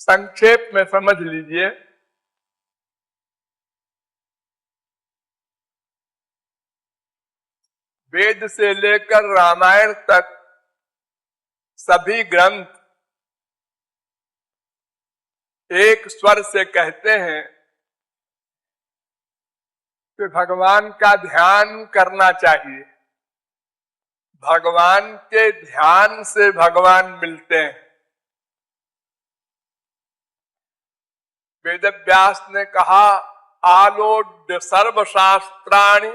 संक्षेप में समझ लीजिए, वेद से लेकर रामायण तक सभी ग्रंथ एक स्वर से कहते हैं कि भगवान का ध्यान करना चाहिए। भगवान के ध्यान से भगवान मिलते हैं। वेदव्यास ने कहा, आलोड्य सर्वशास्त्राणि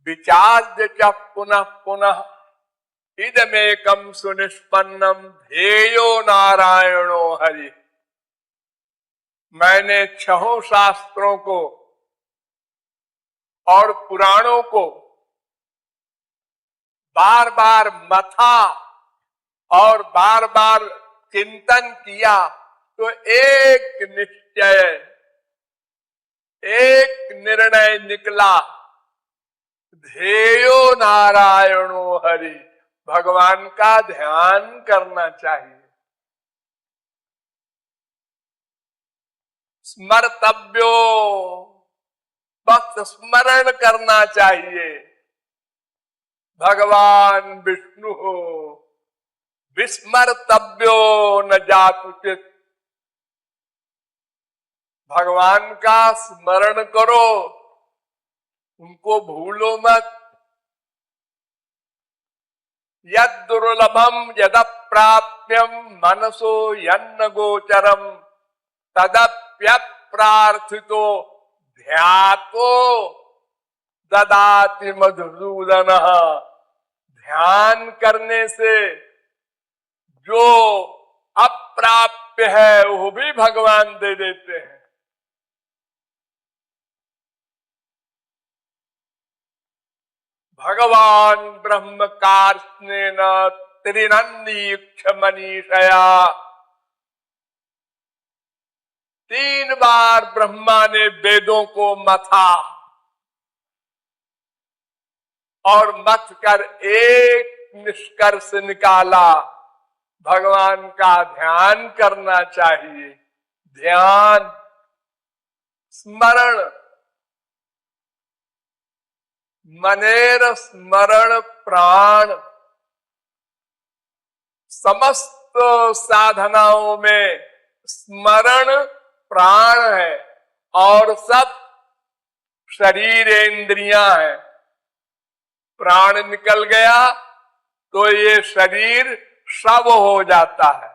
विचार्य च पुनः पुनः इदमेकं सुनिष्पन्नम ध्येयो नारायणो हरि। मैंने छहों शास्त्रों को और पुराणों को बार बार मथा और बार बार चिंतन किया तो एक निश्चय, एक निर्णय निकला, ध्येयो नारायणो हरि। भगवान का ध्यान करना चाहिए। स्मर्तव्यो, बस स्मरण करना चाहिए। भगवान विष्णु हो विस्मर्तव्यो न जातुचित। भगवान का स्मरण करो, उनको भूलो मत। यद दुर्लभम यदप्राप्यम मनसो यन्न गोचरम तदप्यप्रार्थितो ध्यातो ददाति मधुसूदन। ध्यान करने से जो अप्राप्य है वो भी भगवान दे देते हैं। भगवान ब्रह्म कार्ष्णेन त्रिनंदीक्ष मनीषया। 3 बार ब्रह्मा ने वेदों को मथा और मथ कर एक निष्कर्ष निकाला, भगवान का ध्यान करना चाहिए। ध्यान, स्मरण, मनेर स्मरण प्राण। समस्त साधनाओं में स्मरण प्राण है और सब शरीर इंद्रियां हैं। प्राण निकल गया तो ये शरीर शव हो जाता है,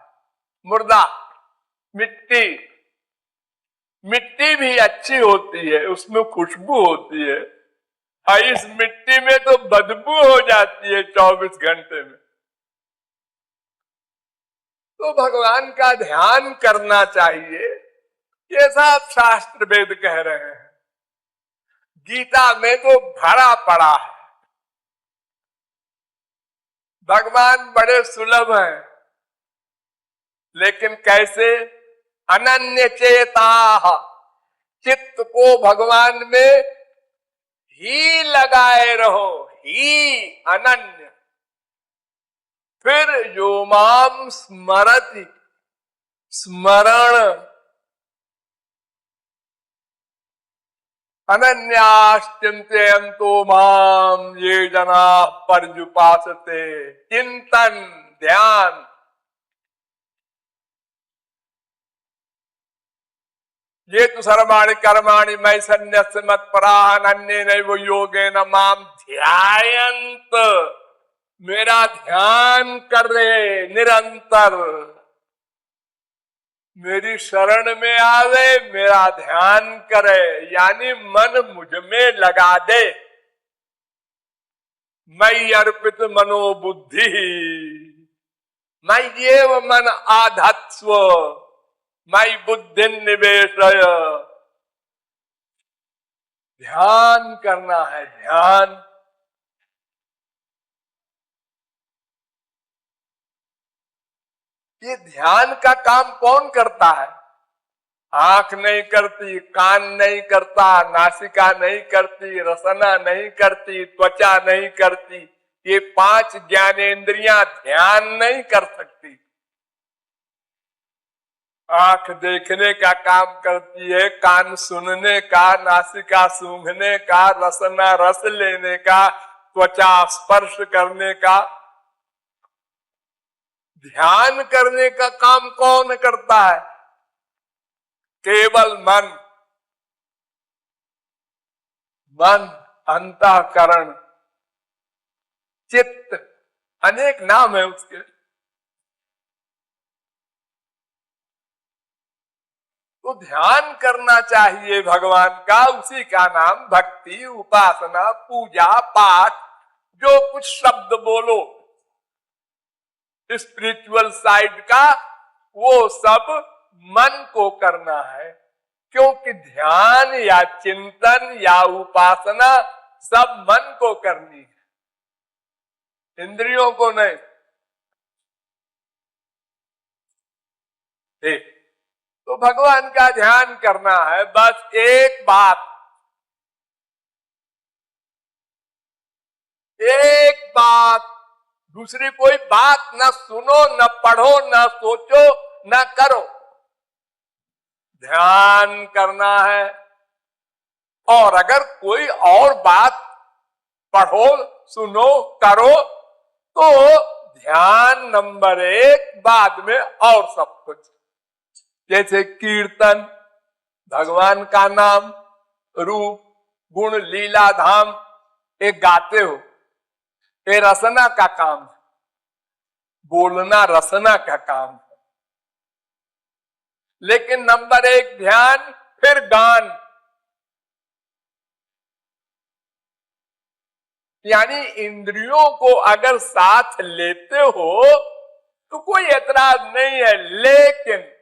मुर्दा। मिट्टी, मिट्टी भी अच्छी होती है, उसमें खुशबू होती है। इस मिट्टी में तो बदबू हो जाती है 24 घंटे में। तो भगवान का ध्यान करना चाहिए, ये सब शास्त्र वेद कह रहे हैं। गीता में तो भरा पड़ा है। भगवान बड़े सुलभ हैं, लेकिन कैसे? अनन्य चेता, चित्त को भगवान में ही लगाए रहो, ही अनन्य। फिर यो माम स्मरति, स्मरण। अनन्याश्चिंतयन्तो माम ये जना पर्युपासते। चिंतन, ध्यान। ये तो सर्वाणि कर्माणि मयि सन्न्यस्य मत्पराः अनन्येनैव योगेन माम ध्यायन्त। मेरा ध्यान कर रहे निरंतर, मेरी शरण में आवे, मेरा ध्यान करे, यानी मन मुझ में लगा दे। मयि अर्पित मनोबुद्धि, मय्येव मन आधत्स्व, मयि बुद्धि निवेशय। ध्यान करना है, ध्यान। ये ध्यान का काम कौन करता है? आंख नहीं करती, कान नहीं करता, नासिका नहीं करती, रसना नहीं करती, त्वचा नहीं करती। ये 5 ज्ञानेंद्रियां ध्यान नहीं कर सकती। आंख देखने का काम करती है, कान सुनने का, नासिका सूंघने का, रसना रस लेने का, त्वचा स्पर्श करने का। ध्यान करने का काम कौन करता है? केवल मन। मन, अंतःकरण, चित्त, अनेक नाम है उसके। तो ध्यान करना चाहिए भगवान का, उसी का नाम भक्ति, उपासना, पूजा, पाठ। जो कुछ शब्द बोलो स्पिरिचुअल साइड का, वो सब मन को करना है। क्योंकि ध्यान या चिंतन या उपासना सब मन को करनी है, इंद्रियों को नहीं। तो भगवान का ध्यान करना है, बस एक बात, एक बात, दूसरी कोई बात न सुनो, न पढ़ो, न सोचो, न करो। ध्यान करना है। और अगर कोई और बात पढ़ो, सुनो, करो तो ध्यान नंबर 1, बाद में और सब कुछ। जैसे कीर्तन, भगवान का नाम, रूप, गुण, लीला, धाम, एक गाते हो, ये रसना का काम है। बोलना रसना का काम है। लेकिन नंबर 1 ध्यान, फिर गान। यानी इंद्रियों को अगर साथ लेते हो तो कोई एतराज नहीं है। लेकिन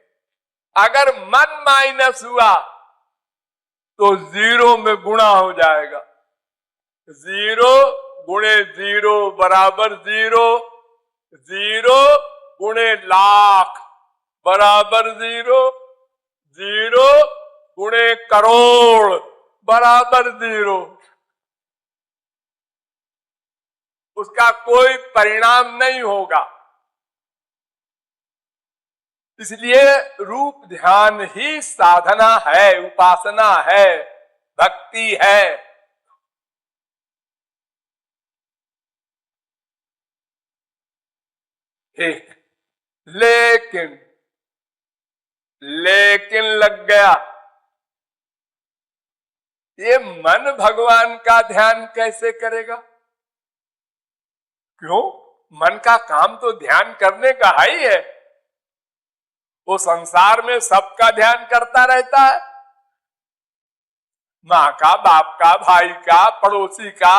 अगर मन माइनस हुआ तो 0 में गुणा हो जाएगा। 0 गुणे 0 बराबर 0, 0 गुणे लाख बराबर 0, 0 गुणे करोड़ बराबर 0। उसका कोई परिणाम नहीं होगा। इसलिए रूप ध्यान ही साधना है, उपासना है, भक्ति है। लेकिन लग गया, ये मन भगवान का ध्यान कैसे करेगा? क्यों? मन का काम तो ध्यान करने का ही है। वो संसार में सबका ध्यान करता रहता है, माँ का, बाप का, भाई का, पड़ोसी का,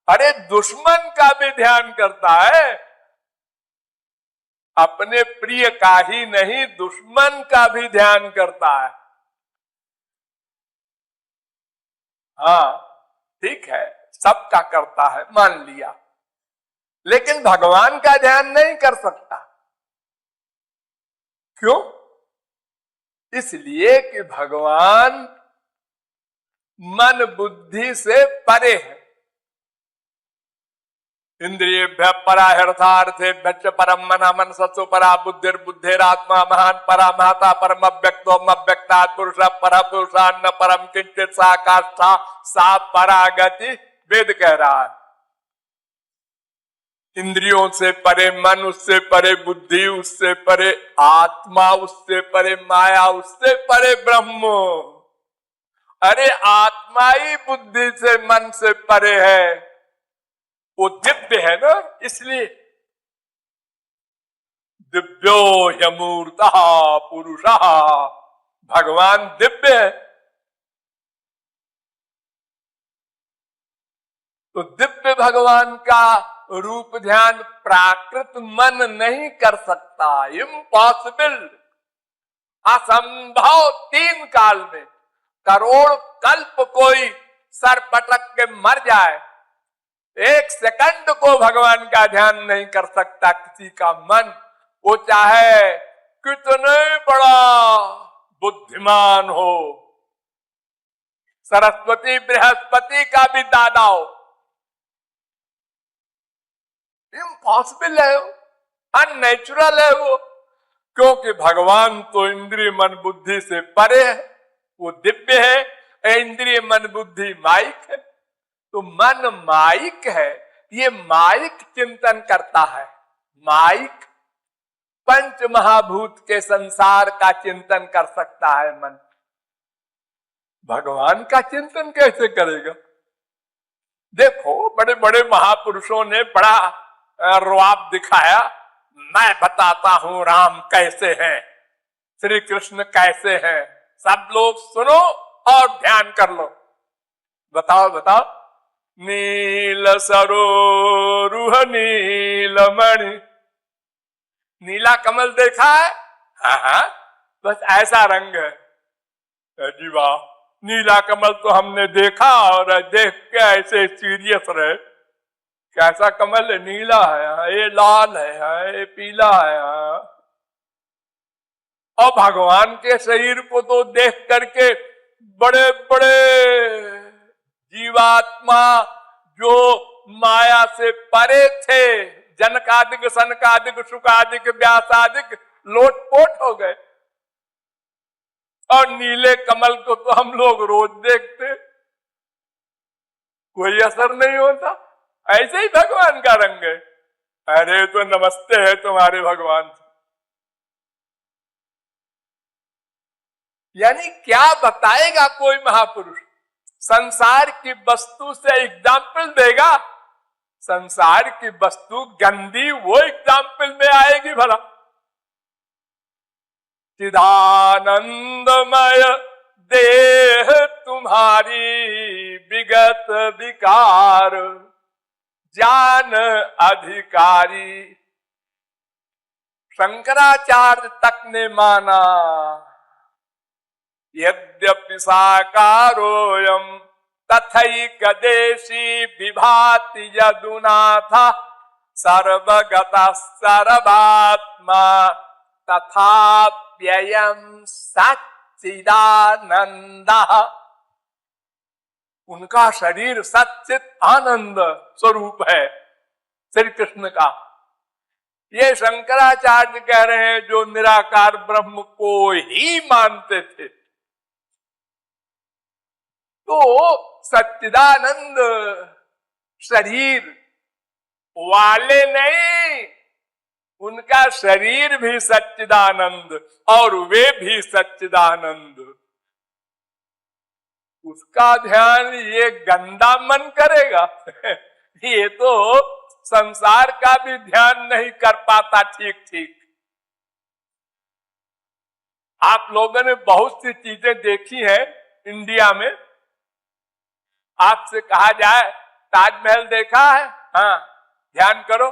अरे दुश्मन का भी ध्यान करता है। अपने प्रिय का ही नहीं, दुश्मन का भी ध्यान करता है। हाँ ठीक है, सबका करता है, मान लिया, लेकिन भगवान का ध्यान नहीं कर सकता। क्यों? इसलिए कि भगवान मन बुद्धि से परे है। इंद्रियेभ्यः परा हृदयार्थेभ्यश्च परम मनः मनसस्तु परा बुद्धिर्बुद्धिरात्मा महान परा महता परम अव्यक्तो अव्यक्तात् पुरुषः परः पुरुषान्न परम किंचित् सा काष्ठा सा परागति वेद कह रहा है। इंद्रियों से परे मन, उससे परे बुद्धि, उससे परे आत्मा, उससे परे माया, उससे परे ब्रह्म। अरे आत्मा ही बुद्धि से, मन से परे है, वो दिव्य है ना। इसलिए दिव्यो ह्यमूर्तः पुरुषः, भगवान दिव्य है। तो दिव्य भगवान का रूप ध्यान प्राकृत मन नहीं कर सकता, इम्पॉसिबल, असंभव। 3 काल में, करोड़ कल्प कोई सर पटक के मर जाए, 1 सेकंड को भगवान का ध्यान नहीं कर सकता किसी का मन। वो चाहे कितने बड़ा बुद्धिमान हो, सरस्वती बृहस्पति का भी दादा हो, इम्पॉसिबल है, अननेचुरल है वो। क्योंकि भगवान तो इंद्रिय मन बुद्धि से परे है, वो दिव्य है, इंद्रिय मन बुद्धि माइक है। तो मन माइक है, ये माइक चिंतन करता है। माइक पंच महाभूत के संसार का चिंतन कर सकता है मन, भगवान का चिंतन कैसे करेगा? देखो बड़े बड़े महापुरुषों ने बड़ा रुआब दिखाया, मैं बताता हूं राम कैसे हैं, श्री कृष्ण कैसे हैं, सब लोग सुनो और ध्यान कर लो। बताओ बताओ। नील सरोरुह नीलमणि, नीला कमल देखा है? हाँ, बस ऐसा रंग है। जी वाह, नीला कमल तो हमने देखा और देख के ऐसे सीरियस रहे। कैसा कमल है? नीला है, ये लाल है, ये पीला है। और भगवान के शरीर को तो देख करके बड़े बड़े जीवात्मा जो माया से परे थे, जनकादिक सनकादिक सुकादिक व्यासादिक, लोटपोट हो गए। और नीले कमल को तो हम लोग रोज देखते, कोई असर नहीं होता। ऐसे ही भगवान का रंग है। अरे तो नमस्ते है तुम्हारे भगवान। यानी क्या बताएगा कोई महापुरुष? संसार की वस्तु से एग्जाम्पल देगा? संसार की वस्तु गंदी, वो एग्जाम्पल में आएगी भला? चिदानंदमय देह तुम्हारी विगत विकार जान अधिकारी। शंकराचार्य तक ने माना, यद्यपि साकारोऽयं तथैकदेशी विभाति यदुनाथ सर्वगतः सर्वात्मा तथाप्ययं सच्चिदानन्दः। उनका शरीर सच्चित आनंद स्वरूप है श्री कृष्ण का। ये शंकराचार्य कह रहे हैं जो निराकार ब्रह्म को ही मानते थे। तो सच्चिदानंद शरीर वाले नहीं, उनका शरीर भी सच्चिदानंद और वे भी सच्चिदानंद। उसका ध्यान ये गंदा मन करेगा? ये तो संसार का भी ध्यान नहीं कर पाता ठीक ठीक। आप लोगों ने बहुत सी चीजें देखी हैं इंडिया में। आपसे कहा जाए ताजमहल देखा है? हाँ, ध्यान करो।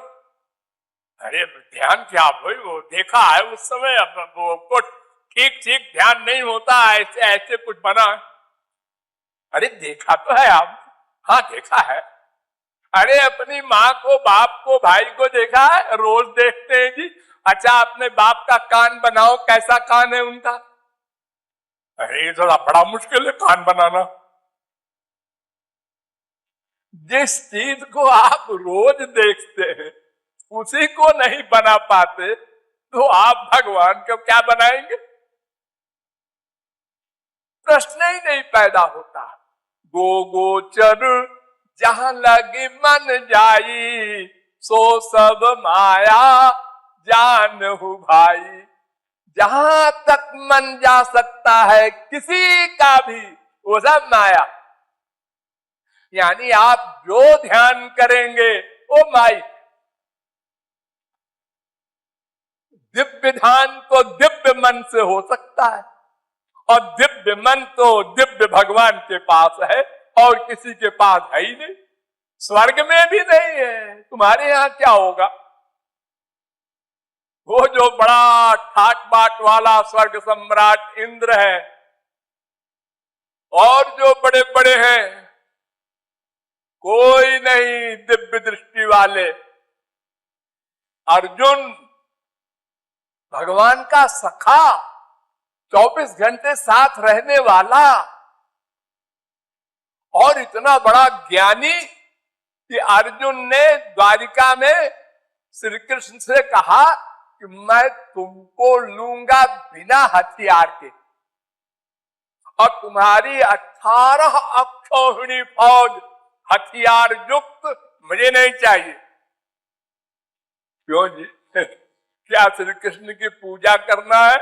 अरे ध्यान क्या भाई, वो देखा है उस समय, अब वो कुछ ठीक ठीक ध्यान नहीं होता, ऐसे ऐसे कुछ बना। अरे देखा तो है आप? हाँ देखा है। अरे अपनी माँ को, बाप को, भाई को देखा है? रोज देखते हैं जी। अच्छा अपने बाप का कान बनाओ, कैसा कान है उनका? अरे थोड़ा बड़ा मुश्किल है कान बनाना। जिस चीज को आप रोज देखते हैं उसी को नहीं बना पाते तो आप भगवान को क्या बनाएंगे? प्रश्न ही नहीं पैदा होता। गो गोचर जहां लगे मन जाई, सो सब माया जानहु भाई। जहां तक मन जा सकता है किसी का भी, वो सब माया। यानी आप जो ध्यान करेंगे वो माई। दिव्य ध्यान तो दिव्य मन से हो सकता है, और दिव्य मन तो दिव्य भगवान के पास है और किसी के पास है ही नहीं। स्वर्ग में भी नहीं है, तुम्हारे यहां क्या होगा? वो जो बड़ा ठाट बाट वाला स्वर्ग सम्राट इंद्र है और जो बड़े बड़े हैं, कोई नहीं दिव्य दृष्टि वाले। अर्जुन भगवान का सखा, 24 घंटे साथ रहने वाला और इतना बड़ा ज्ञानी कि अर्जुन ने द्वारिका में श्री कृष्ण से कहा कि मैं तुमको लूंगा बिना हथियार के, और तुम्हारी 18 अक्षौहिणी फौज हथियार युक्त मुझे नहीं चाहिए। क्यों जी? क्या श्री कृष्ण की पूजा करना है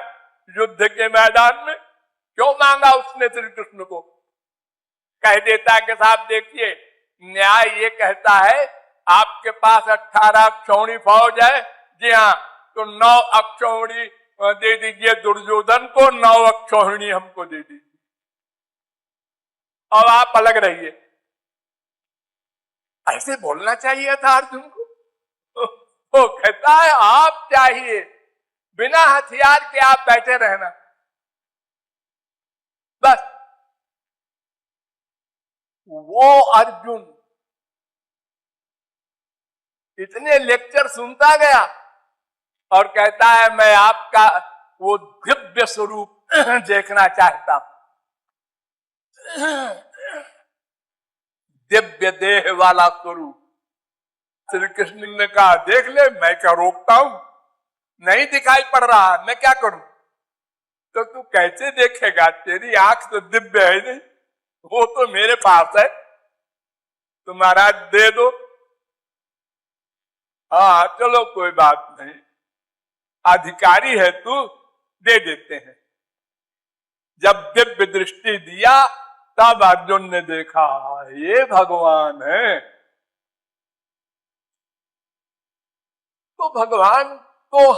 युद्ध के मैदान में? क्यों मांगा उसने श्री कृष्ण को? कह देता कि साहब देखिए, न्याय ये कहता है आपके पास 18 अक्षौहिणी फौज है, जी हाँ, तो 9 अक्षौहिणी दे दीजिए दुर्योधन को, 9 अक्षौहिणी हमको दे दीजिए, और आप अलग रहिए। ऐसे बोलना चाहिए था अर्जुन को। वो कहता है आप चाहिए, बिना हथियार के आप बैठे रहना, बस। वो अर्जुन इतने लेक्चर सुनता गया और कहता है मैं आपका वो दिव्य स्वरूप देखना चाहता हूं, दिव्य देह वाला स्वरूप। श्री कृष्ण ने कहा देख ले, मैं क्या रोकता हूं? नहीं दिखाई पड़ रहा, मैं क्या करूं? तो तू कैसे देखेगा? तेरी आंख तो दिव्य है नहीं, वो तो मेरे पास है, तो महाराज दे दो। हाँ चलो कोई बात नहीं, अधिकारी है तू, दे देते हैं। जब दिव्य दृष्टि दिया तब अर्जुन ने देखा ये भगवान है। तो भगवान तो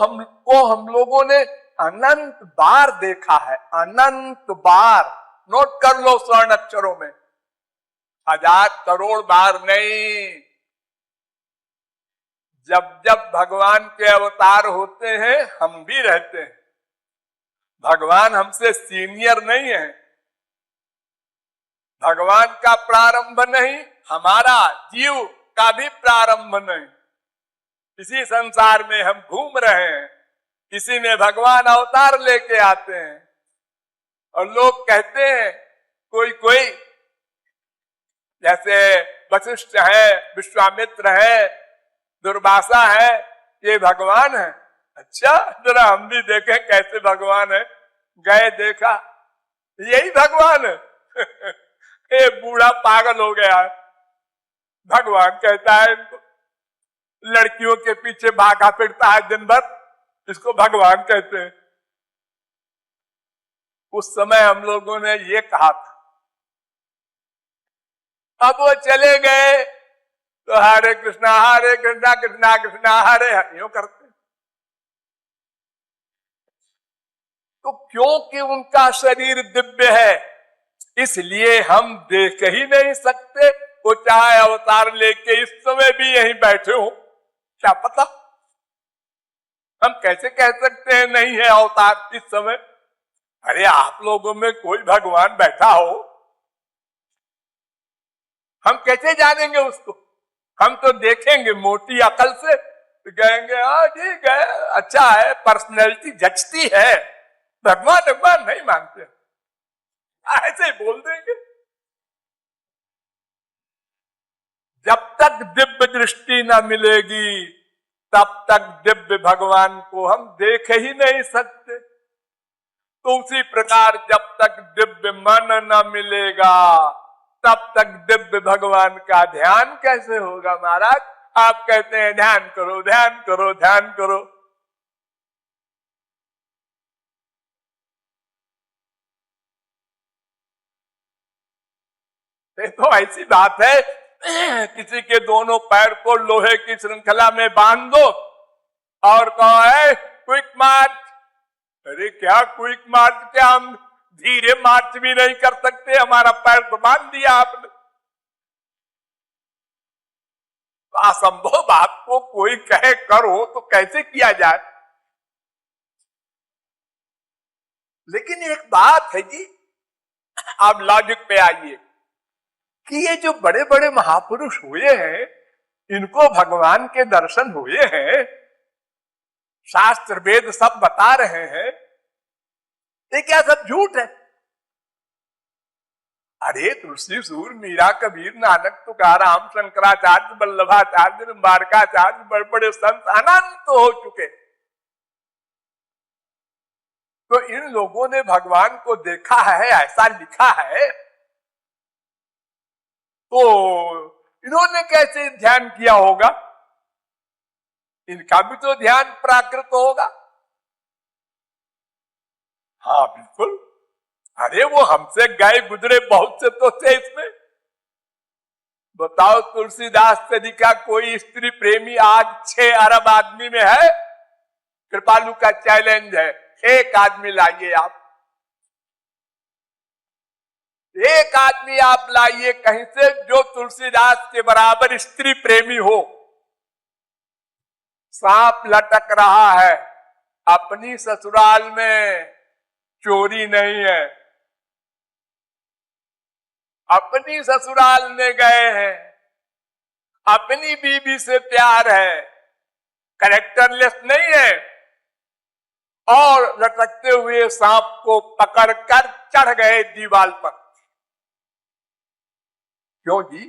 हम लोगों ने अनंत बार देखा है, अनंत बार। नोट कर लो स्वर्ण अक्षरों में, 1000 करोड़ बार नहीं। जब जब भगवान के अवतार होते हैं हम भी रहते हैं। भगवान हमसे सीनियर नहीं है, भगवान का प्रारंभ नहीं, हमारा जीव का भी प्रारंभ नहीं। इसी संसार में हम घूम रहे हैं, इसी में भगवान अवतार लेके आते हैं। और लोग कहते हैं कोई कोई, जैसे वशिष्ठ है, विश्वामित्र है, दुर्वासा है, ये भगवान है। अच्छा जरा हम भी देखें कैसे भगवान है। गए देखा यही भगवान है। ये बूढ़ा पागल हो गया है। भगवान कहता है इनको, लड़कियों के पीछे भागा फिरता है दिन भर, इसको भगवान कहते हैं। उस समय हम लोगों ने ये कहा था। अब वो चले गए तो हरे कृष्णा कृष्णा कृष्णा हरे हरे यूं करते। तो क्योंकि उनका शरीर दिव्य है इसलिए हम देख ही नहीं सकते। वो चाहे अवतार लेके इस समय भी यहीं बैठे हो, क्या पता। हम कैसे कह सकते हैं नहीं है अवतार इस समय? अरे आप लोगों में कोई भगवान बैठा हो, हम कैसे जानेंगे उसको? हम तो देखेंगे मोटी अकल से, तो कहेंगे हाँ ठीक है, अच्छा है, पर्सनैलिटी जचती है, भगवान भगवान नहीं मानते, ऐसे ही बोल देंगे। जब तक दिव्य दृष्टि न मिलेगी तब तक दिव्य भगवान को हम देख ही नहीं सकते। तो उसी प्रकार जब तक दिव्य मन न मिलेगा तब तक दिव्य भगवान का ध्यान कैसे होगा? महाराज आप कहते हैं ध्यान करो ध्यान करो ध्यान करो। ये तो ऐसी बात है, किसी के दोनों पैर को लोहे की श्रृंखला में बांध दो और कहो है क्विक मार्च। अरे क्या क्विक मार्च? क्या हम धीरे मार्च भी नहीं कर सकते? हमारा पैर तो बांध दिया आपने। असंभव बात को कोई कहे करो तो कैसे किया जाए? लेकिन एक बात है जी, आप लॉजिक पे आइए कि ये जो बड़े बड़े महापुरुष हुए हैं, इनको भगवान के दर्शन हुए हैं, शास्त्र वेद सब बता रहे हैं, ये क्या सब झूठ है? अरे तुलसी सूर मीरा कबीर नानक तुकाराम शंकराचार्य वल्लभाचार्य बारकाचार्य बड़े बड़े संत अनंत हो चुके, तो इन लोगों ने भगवान को देखा है, ऐसा लिखा है, तो इन्होंने कैसे ध्यान किया होगा? इनका भी तो ध्यान प्राकृत होगा। हाँ बिल्कुल। अरे वो हमसे गए गुजरे बहुत से तो थे इसमें। बताओ तुलसीदास जी का कोई स्त्री प्रेमी आज 6 अरब आदमी में है? कृपालु का चैलेंज है, एक आदमी लाइए आप, एक आदमी आप लाइए कहीं से जो तुलसीदास के बराबर स्त्री प्रेमी हो। सांप लटक रहा है, अपनी ससुराल में चोरी नहीं है, अपनी ससुराल में गए हैं, अपनी बीवी से प्यार है, कैरेक्टरलेस नहीं है, और लटकते हुए सांप को पकड़कर चढ़ गए दीवार पर। क्यों जी?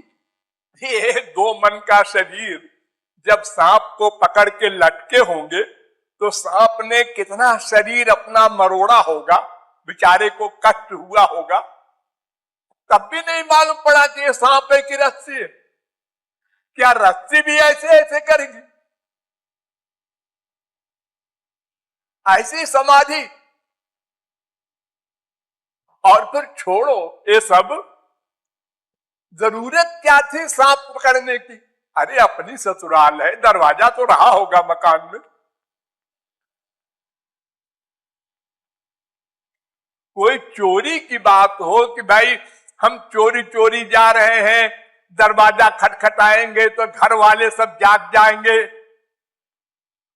ये दो मन का शरीर जब सांप को पकड़ के लटके होंगे तो सांप ने कितना शरीर अपना मरोड़ा होगा, बेचारे को कष्ट हुआ होगा, तब भी नहीं मालूम पड़ा कि ये सांप है कि रस्सी है। क्या रस्सी भी ऐसे ऐसे करेगी? ऐसी समाधि। और फिर छोड़ो ये सब, जरूरत क्या थी सांप पकड़ने की? अरे अपनी ससुराल है, दरवाजा तो रहा होगा मकान में। कोई चोरी की बात हो कि भाई हम चोरी चोरी जा रहे हैं, दरवाजा खटखटाएंगे तो घर वाले सब जाग जाएंगे,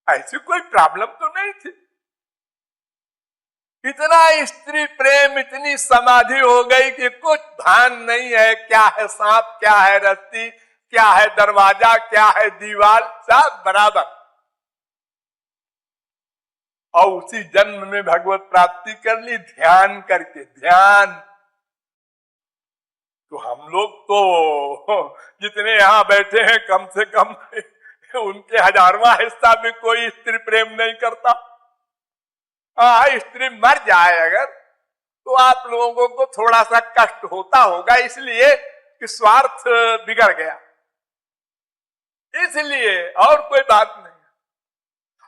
ऐसी कोई प्रॉब्लम तो नहीं थी। इतना स्त्री प्रेम, इतनी समाधि हो गई कि कुछ भान नहीं है क्या है सांप, क्या है रस्सी, क्या है दरवाजा, क्या है दीवार, सब बराबर। और उसी जन्म में भगवत प्राप्ति कर ली ध्यान करके। ध्यान तो हम लोग तो जितने यहां बैठे हैं कम से कम उनके 1000वां हिस्सा भी कोई स्त्री प्रेम नहीं करता। हाँ, स्त्री मर जाए अगर तो आप लोगों को थोड़ा सा कष्ट होता होगा, इसलिए कि स्वार्थ बिगड़ गया, इसलिए, और कोई बात नहीं।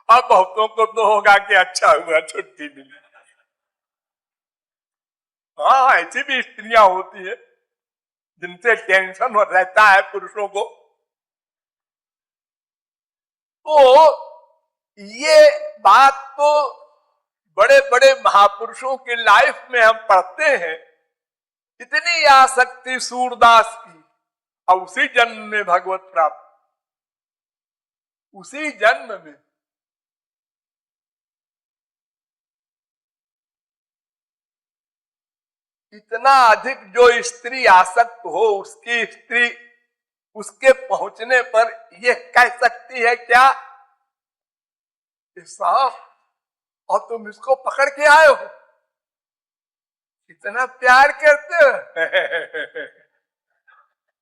अब बहुतों को तो होगा कि अच्छा हुआ छुट्टी मिली। हाँ, ऐसी भी स्त्रियां होती है जिनसे टेंशन रहता है पुरुषों को। तो ये बात तो बड़े बड़े महापुरुषों की लाइफ में हम पढ़ते हैं, इतनी आसक्ति सूरदास की, और उसी जन्म में भगवत प्राप्त, उसी जन्म में। इतना अधिक जो स्त्री आसक्त हो, उसकी स्त्री उसके पहुंचने पर यह कह सकती है क्या सांप, और तुम इसको पकड़ के आए हो, इतना प्यार करते हो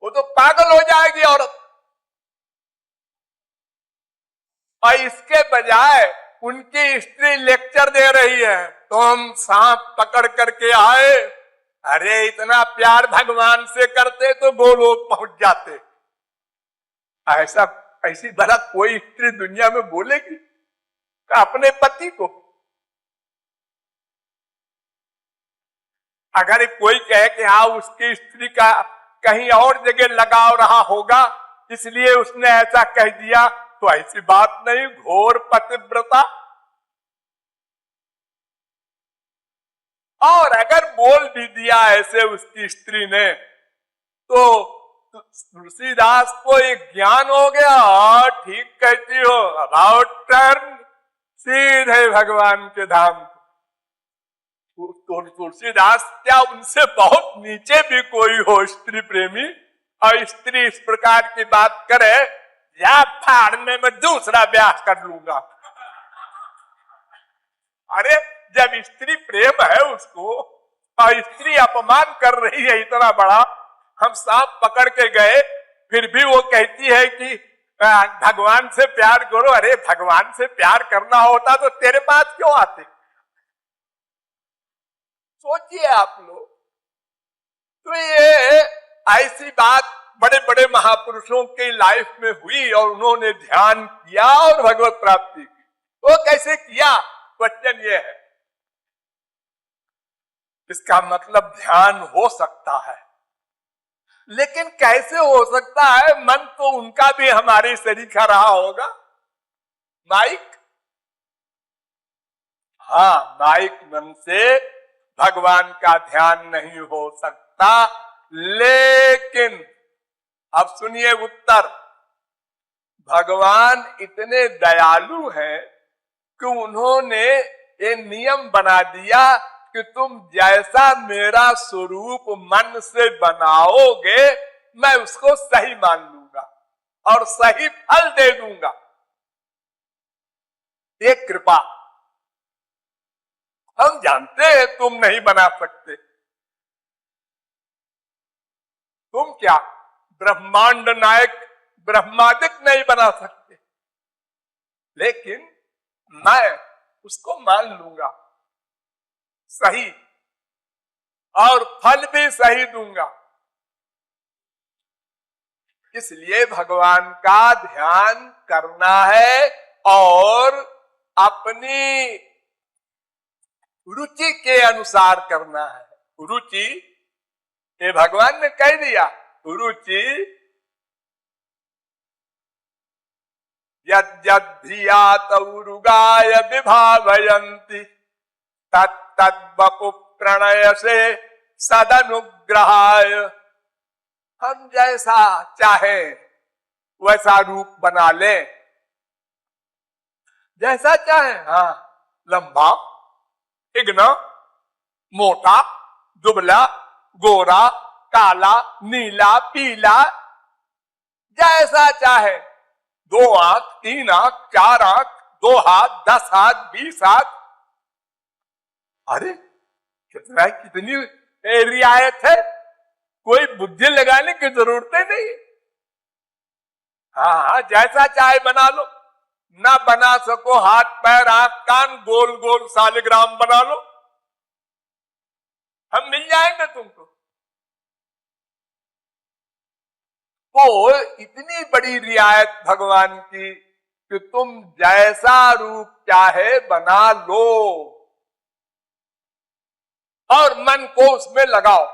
वो तो पागल हो जाएगी औरत। और इसके बजाय उनकी स्त्री लेक्चर दे रही है, तुम सांप पकड़ करके आए, अरे इतना प्यार भगवान से करते तो गोलोक पहुंच जाते। ऐसा ऐसी भला कोई स्त्री दुनिया में बोलेगी अपने पति को? अगर कोई कहे कि हाँ उसकी स्त्री का कहीं और जगह लगाव रहा होगा इसलिए उसने ऐसा कह दिया, तो ऐसी बात नहीं, घोर पतिव्रता। और अगर बोल भी दिया ऐसे उसकी स्त्री ने तो तुलसीदास को एक ज्ञान हो गया, ठीक कहती हो, अबाउट टर्न, सीधे भगवान के धाम। तो तुलसीदास क्या उनसे बहुत नीचे भी कोई हो स्त्री प्रेमी, और स्त्री इस प्रकार की बात करे, या फाड़ने में दूसरा ब्याह कर लूंगा। अरे जब स्त्री प्रेम है उसको, और स्त्री अपमान कर रही है इतना बड़ा, हम सांप पकड़ के गए, फिर भी वो कहती है कि भगवान से प्यार करो। अरे भगवान से प्यार करना होता तो तेरे पास क्यों आते? सोचिए आप लोग। तो ये ऐसी बात बड़े बड़े महापुरुषों की लाइफ में हुई और उन्होंने ध्यान किया और भगवत प्राप्ति की। वो कैसे किया, क्वेश्चन ये है। इसका मतलब ध्यान हो सकता है, लेकिन कैसे हो सकता है? मन तो उनका भी हमारे शरीका रहा होगा। माइक, हाँ, माइक मन से भगवान का ध्यान नहीं हो सकता। लेकिन अब सुनिए उत्तर। भगवान इतने दयालु हैं कि उन्होंने ये नियम बना दिया कि तुम जैसा मेरा स्वरूप मन से बनाओगे, मैं उसको सही मान लूंगा और सही फल दे दूंगा। ये कृपा। हम जानते हैं तुम नहीं बना सकते। तुम क्या ब्रह्मांड नायक ब्रह्मादिक नहीं बना सकते, लेकिन मैं उसको मान लूंगा सही, और फल भी सही दूंगा। इसलिए भगवान का ध्यान करना है और अपनी रुचि के अनुसार करना है। रुचि, ये भगवान ने कह दिया, रुचि यद्यद्धियात उरुगाय विभावयन्ति तत्तद्वपु प्रणय से सदनुग्रहाय। हम जैसा चाहे वैसा रूप बना ले, जैसा चाहे। हाँ, लंबा, इग्ना, मोटा, दुबला, गोरा, काला, नीला, पीला, जैसा चाहे। 2 आंख, 3 आंख, 4 आंख, 2 हाथ, 10 हाथ, 20 हाथ। अरे कितनी रियायत है, कोई बुद्धि लगाने की जरूरत नहीं। हाँ, जैसा चाहे बना लो। ना बना सको हाथ पैर आंख कान गोल गोल सालिग्राम बना लो, हम मिल जाएंगे तुमको। वो इतनी बड़ी रियायत भगवान की कि तुम जैसा रूप चाहे बना लो और मन को उसमें लगाओ,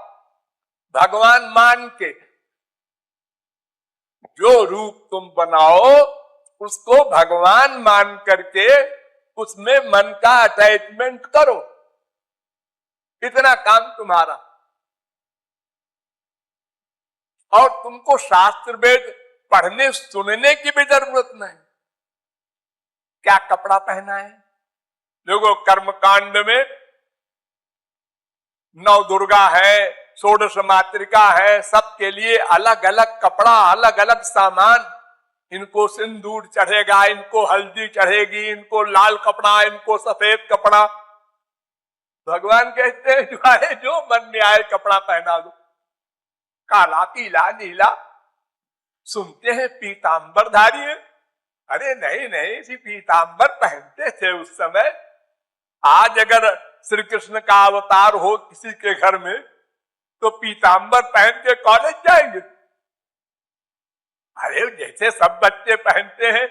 भगवान मान के। जो रूप तुम बनाओ उसको भगवान मान करके उसमें मन का अटैचमेंट करो, इतना काम तुम्हारा। और तुमको शास्त्र वेद पढ़ने सुनने की भी जरूरत नहीं। क्या कपड़ा पहना है? देखो, कर्मकांड में 9 दुर्गा है, 16 मातृका है, सबके लिए अलग अलग कपड़ा, अलग अलग सामान। इनको सिंदूर चढ़ेगा, इनको हल्दी चढ़ेगी, इनको लाल कपड़ा, इनको सफेद कपड़ा। भगवान कहते हैं जो आए जो मन में आए कपड़ा पहना दो, काला, पीला, नीला। सुनते हैं पीतांबरधारी है। अरे नहीं नहीं, इसी पीतांबर पहनते थे उस समय। आज अगर श्री कृष्ण का अवतार हो किसी के घर में तो पीतांबर पहन के कॉलेज जाएंगे? अरे जैसे सब बच्चे पहनते हैं,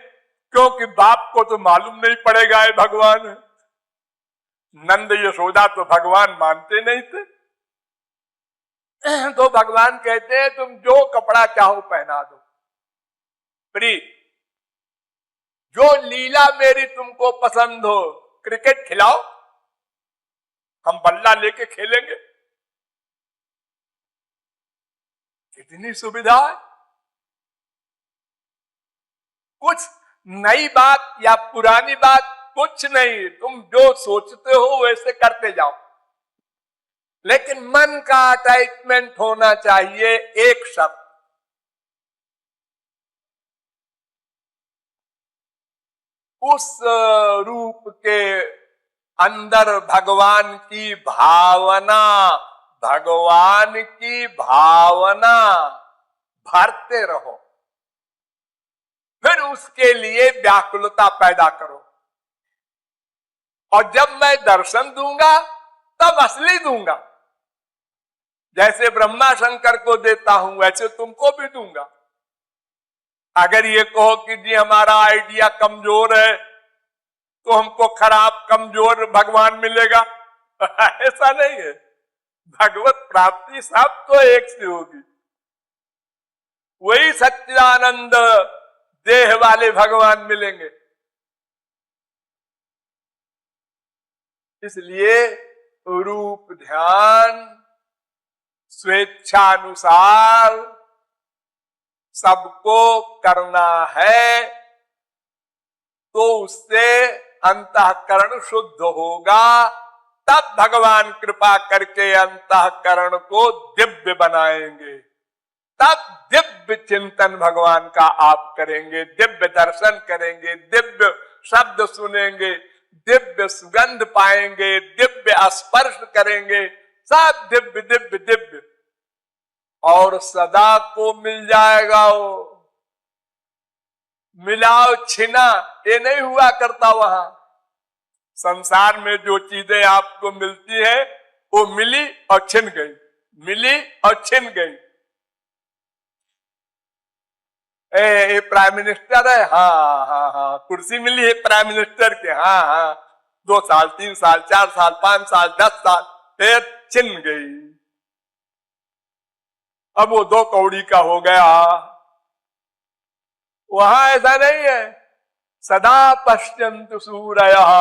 क्योंकि बाप को तो मालूम नहीं पड़ेगा ये भगवान है। नंद यशोदा तो भगवान मानते नहीं थे, तो भगवान कहते हैं तुम जो कपड़ा चाहो पहना दो। प्री, जो लीला मेरी तुमको पसंद हो, क्रिकेट खिलाओ, हम बल्ला लेके खेलेंगे। कितनी सुविधा है। कुछ नई बात या पुरानी बात कुछ नहीं, तुम जो सोचते हो वैसे करते जाओ, लेकिन मन का अटैचमेंट होना चाहिए एक शब्द। उस रूप के अंदर भगवान की भावना, भगवान की भावना भरते रहो, फिर उसके लिए व्याकुलता पैदा करो। और जब मैं दर्शन दूंगा तब असली दूंगा। जैसे ब्रह्मा शंकर को देता हूं वैसे तुमको भी दूंगा। अगर ये कहो कि जी हमारा आइडिया कमजोर है तो हमको खराब कमजोर भगवान मिलेगा, ऐसा नहीं है। भगवत प्राप्ति सबको एक से होगी। वही सच्चिदानंद देह वाले भगवान मिलेंगे। इसलिए रूप ध्यान स्वेच्छानुसार सबको करना है, तो उससे अंतःकरण शुद्ध होगा। तब भगवान कृपा करके अंतःकरण को दिव्य बनाएंगे। तब दिव्य चिंतन भगवान का आप करेंगे, दिव्य दर्शन करेंगे, दिव्य शब्द सुनेंगे, दिव्य सुगंध पाएंगे, दिव्य स्पर्श करेंगे, सब दिव्य दिव्य दिव्य। और सदा को मिल जाएगा वो। मिलाओ छिना ये नहीं हुआ करता। वहां संसार में जो चीजें आपको मिलती है वो मिली और छिन गई, मिली और छिन गई। ए प्राइम मिनिस्टर है, हाँ हाँ हाँ, कुर्सी मिली है प्राइम मिनिस्टर के, हाँ हाँ, 2 साल 3 साल 4 साल 5 साल 10 साल, फिर छिन गई। अब वो 2 कौड़ी का हो गया। वहां ऐसा नहीं है। सदा पश्यन्तु सूरयः